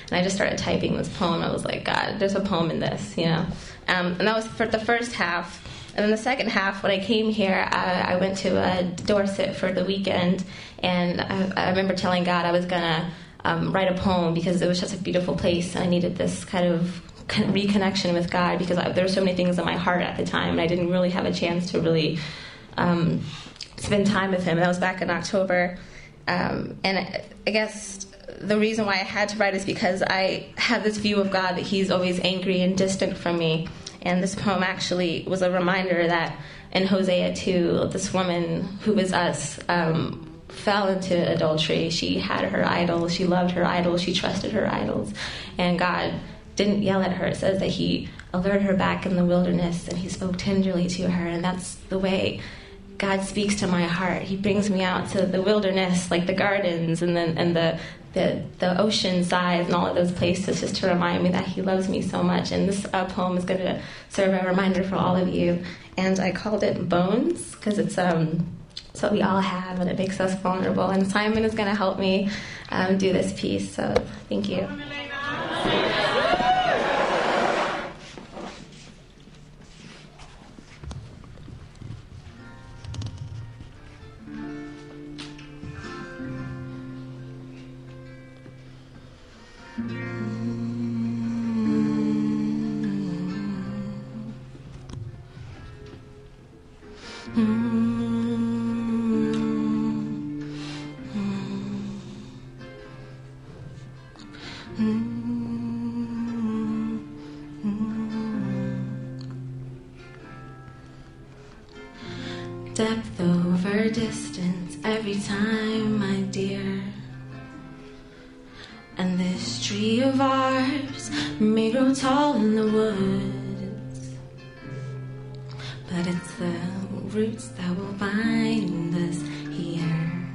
And I just started typing this poem. I was like, God, there's a poem in this, you know. And that was for the first half. And then the second half, when I came here, I went to Dorset for the weekend, and I remember telling God I was going to write a poem because it was just a beautiful place, and I needed this kind of reconnection with God because there were so many things in my heart at the time, and I didn't really have a chance to really spend time with him. And that was back in October. And I guess the reason why I had to write is because I have this view of God that he's always angry and distant from me. And this poem actually was a reminder that in Hosea 2, this woman who was us fell into adultery. She had her idols. She loved her idols. She trusted her idols. And God didn't yell at her. It says that he allured her back in the wilderness, and he spoke tenderly to her. And that's the way God speaks to my heart. He brings me out to the wilderness, like the gardens and the ocean side and all of those places, just to remind me that he loves me so much. And this poem is going to serve a reminder for all of you. And I called it Bones because it's what we all have, and it makes us vulnerable. And Simon is going to help me do this piece. So thank you. Depth over distance every time, my dear. And this tree of ours may grow tall in the woods, but it's the roots that will bind us here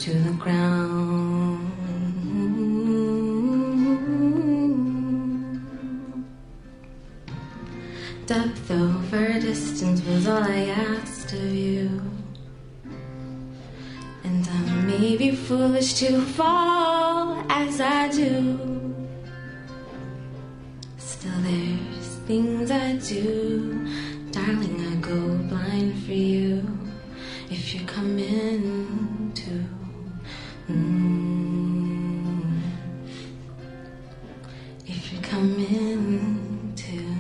to the ground. Depth over distance was all I asked of you. And I may be foolish to fall as I do. Still there's things I do. Darling, I go blind for you. If you're coming to if you're coming to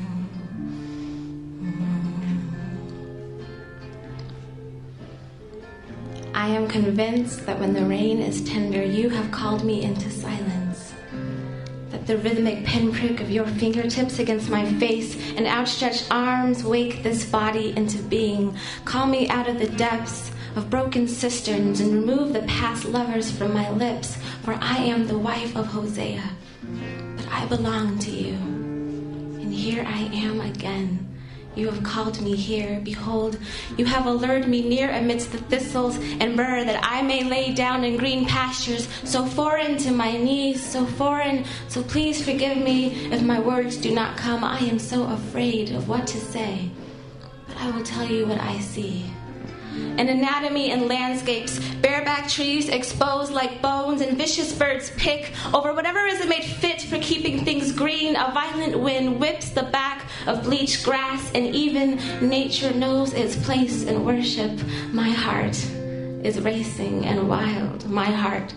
I am convinced that when the rain is tender, you have called me into silence. That the rhythmic pinprick of your fingertips against my face and outstretched arms wake this body into being. Call me out of the depths of broken cisterns and remove the past lovers from my lips, for I am the wife of Hosea. But I belong to you, and here I am again. You have called me here. Behold, you have allured me near amidst the thistles and myrrh, that I may lay down in green pastures, so foreign to my knees, so foreign. So please forgive me if my words do not come. I am so afraid of what to say, but I will tell you what I see. An anatomy in landscapes, bareback trees exposed like bones, and vicious birds pick over whatever isn't made fit for keeping things green. A violent wind whips the back of bleached grass, and even nature knows its place in worship. My heart is racing and wild. My heart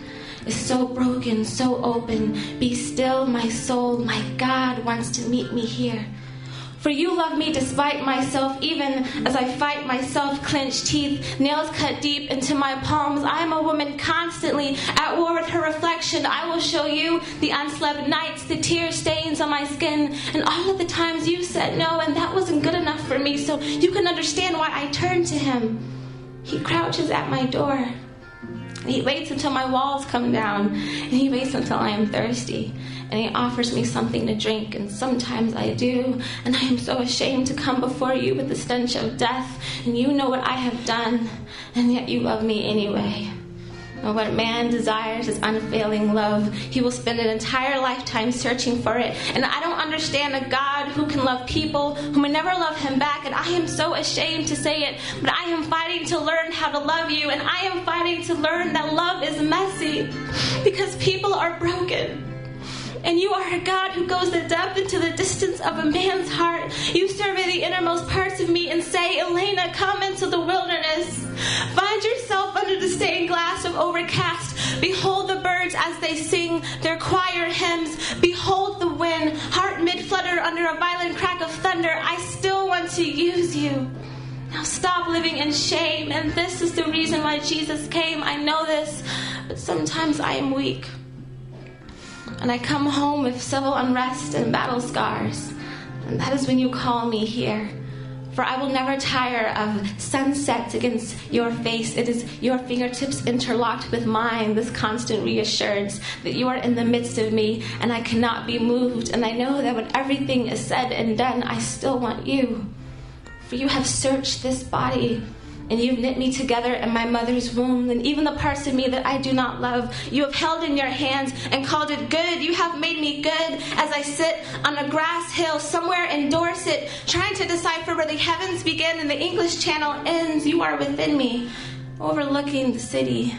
is so broken, so open. Be still, my soul. My God wants to meet me here. For you love me despite myself, even as I fight myself, clenched teeth, nails cut deep into my palms. I am a woman constantly at war with her reflection. I will show you the unslept nights, the tear stains on my skin, and all of the times you said no, and that wasn't good enough for me, so you can understand why I turned to him. He crouches at my door. He waits until my walls come down, and he waits until I am thirsty. And he offers me something to drink, and sometimes I do, and I am so ashamed to come before you with the stench of death, and you know what I have done, and yet you love me anyway. And what man desires is unfailing love. He will spend an entire lifetime searching for it. And I don't understand a God who can love people who may never love him back. And I am so ashamed to say it, but I am fighting to learn how to love you. And I am fighting to learn that love is messy because people are broken. And you are a God who goes the depth into the distance of a man's heart. You survey the innermost parts of me and say, Elaina, come into the wilderness. Find yourself under the stained glass of overcast. Behold the birds as they sing their choir hymns. Behold the wind, heart mid-flutter under a violent crack of thunder. I still want to use you. Now stop living in shame. And this is the reason why Jesus came. I know this, but sometimes I am weak. And I come home with civil unrest and battle scars. And that is when you call me here. For I will never tire of sunsets against your face. It is your fingertips interlocked with mine, this constant reassurance that you are in the midst of me and I cannot be moved. And I know that when everything is said and done, I still want you. For you have searched this body and you've knit me together in my mother's womb, and even the parts of me that I do not love, you have held in your hands and called it good. You have made me good as I sit on a grass hill somewhere in Dorset, trying to decipher where the heavens begin and the English Channel ends. You are within me, overlooking the city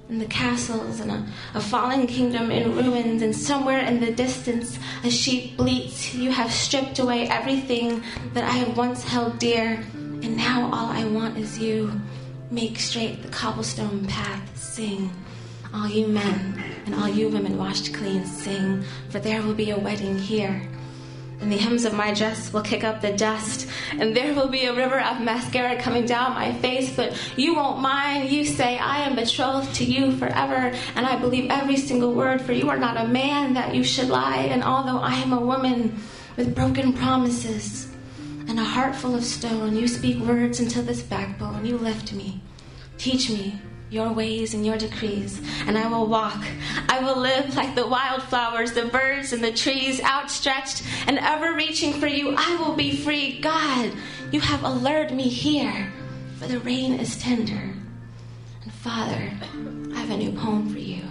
and the castles and a fallen kingdom in ruins, and somewhere in the distance a sheep bleats. You have stripped away everything that I have once held dear. And now all I want is you. Make straight the cobblestone path, sing. All you men and all you women washed clean, sing. For there will be a wedding here. And the hems of my dress will kick up the dust. And there will be a river of mascara coming down my face. But you won't mind. You say, I am betrothed to you forever. And I believe every single word. For you are not a man that you should lie. And although I am a woman with broken promises and a heart full of stone, you speak words into this backbone. You lift me. Teach me your ways and your decrees, and I will walk. I will live like the wildflowers, the birds and the trees, outstretched and ever reaching for you. I will be free. God, you have allured me here, for the rain is tender. And Father, I have a new home for you.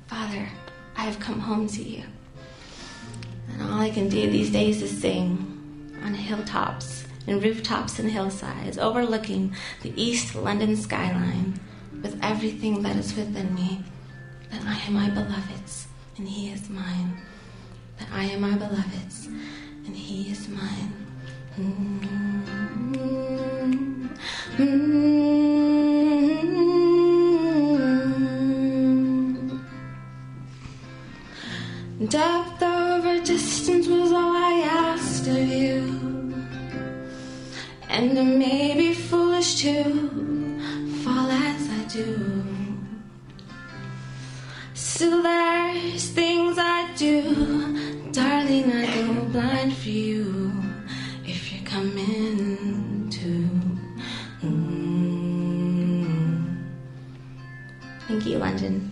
Father, I have come home to you. And all I can do these days is sing on hilltops and rooftops and hillsides, overlooking the East London skyline, with everything that is within me, that I am my beloved's and he is mine. That I am my beloved's and he is mine. Depth over distance was all I asked of you. And it may be foolish to fall as I do. Still there's things I do. Darling, I go blind for you. If you're coming to. Thank you, London.